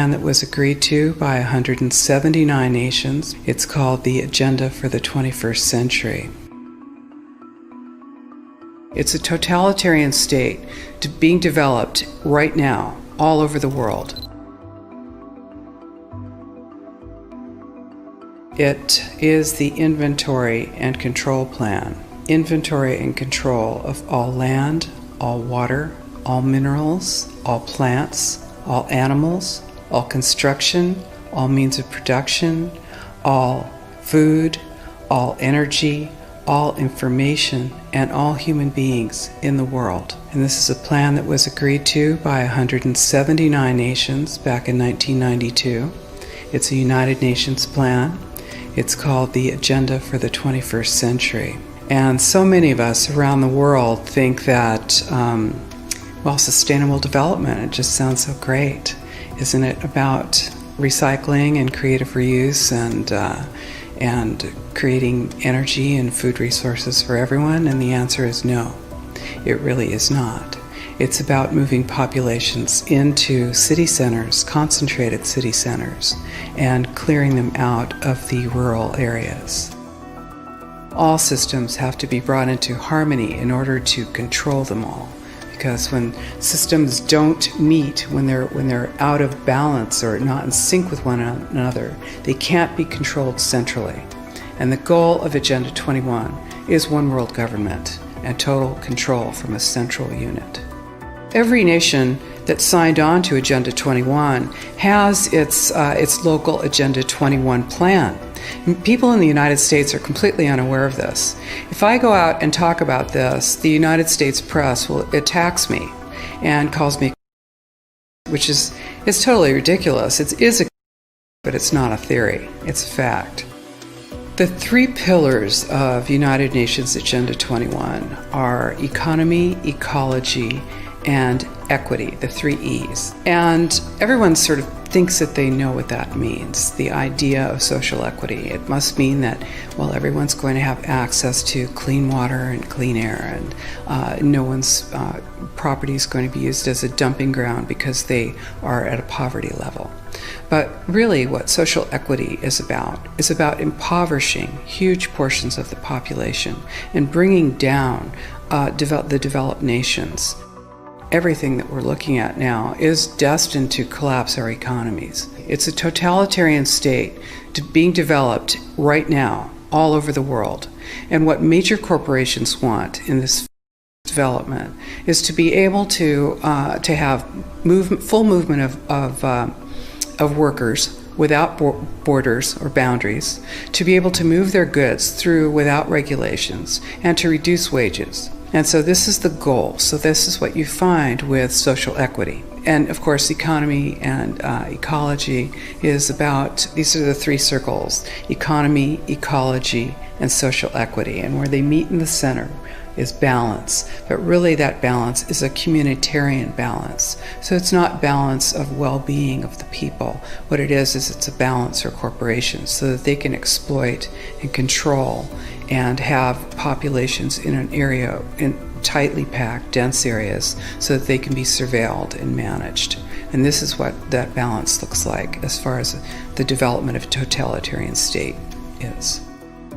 And that was agreed to by 179 nations. It's called the Agenda for the 21st Century. It's a totalitarian state being developed right now all over the world. It is the inventory and control plan. Inventory and control of all land, all water, all minerals, all plants, all animals, all construction, all means of production, all food, all energy, all information, and all human beings in the world. And this is a plan that was agreed to by 179 nations back in 1992. It's a United Nations plan. It's called the Agenda for the 21st Century. And so many of us around the world think that, sustainable development, it just sounds so great. Isn't it about recycling and creative reuse and creating energy and food resources for everyone? And the answer is no, it really is not. It's about moving populations into city centers, concentrated city centers, and clearing them out of the rural areas. All systems have to be brought into harmony in order to control them all. Because when systems don't meet, when they're out of balance or not in sync with one another, they can't be controlled centrally. And the goal of Agenda 21 is one world government and total control from a central unit. Every nation that signed on to Agenda 21 has its local Agenda 21 plan. People in the United States are completely unaware of this. If I go out and talk about this, the United States press attacks me and calls me, which is totally ridiculous. It is but it's not a theory. It's a fact. The three pillars of United Nations Agenda 21 are economy, ecology, and equity, the three E's. And everyone sort of thinks that they know what that means, the idea of social equity. It must mean that, everyone's going to have access to clean water and clean air, and no one's property is going to be used as a dumping ground because they are at a poverty level. But really what social equity is about impoverishing huge portions of the population and bringing down the developed nations. Everything that we're looking at now is destined to collapse our economies. It's a totalitarian state being developed right now all over the world. And what major corporations want in this development is to be able to have full movement of workers without borders or boundaries, to be able to move their goods through without regulations, and to reduce wages. And so this is the goal. So this is what you find with social equity. And of course, economy and ecology is about, these are the three circles: economy, ecology, and social equity. And where they meet in the center is balance. But really that balance is a communitarian balance. So it's not balance of well-being of the people. What it is it's a balance for corporations so that they can exploit and control and have populations in an area, in tightly packed, dense areas, so that they can be surveilled and managed. And this is what that balance looks like as far as the development of a totalitarian state is.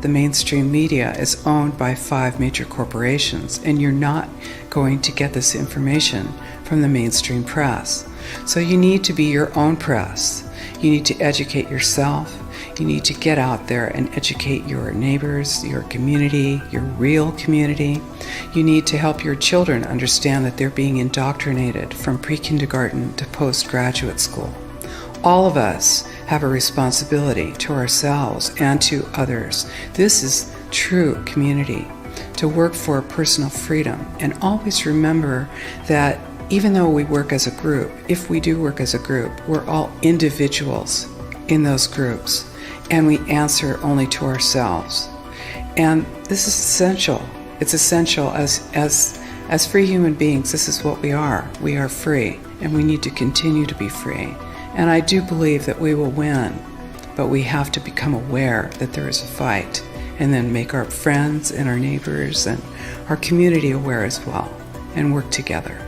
The mainstream media is owned by 5 major corporations, and you're not going to get this information from the mainstream press. So you need to be your own press. You need to educate yourself. You need to get out there and educate your neighbors, your community, your real community. You need to help your children understand that they're being indoctrinated from pre-kindergarten to postgraduate school. All of us have a responsibility to ourselves and to others. This is true community, to work for personal freedom. And always remember that even though we work as a group, if we do work as a group, we're all individuals in those groups, and we answer only to ourselves. And this is essential. It's essential as free human beings. This is what we are. We are free, and we need to continue to be free. And I do believe that we will win, but we have to become aware that there is a fight, and then make our friends and our neighbors and our community aware as well, and work together.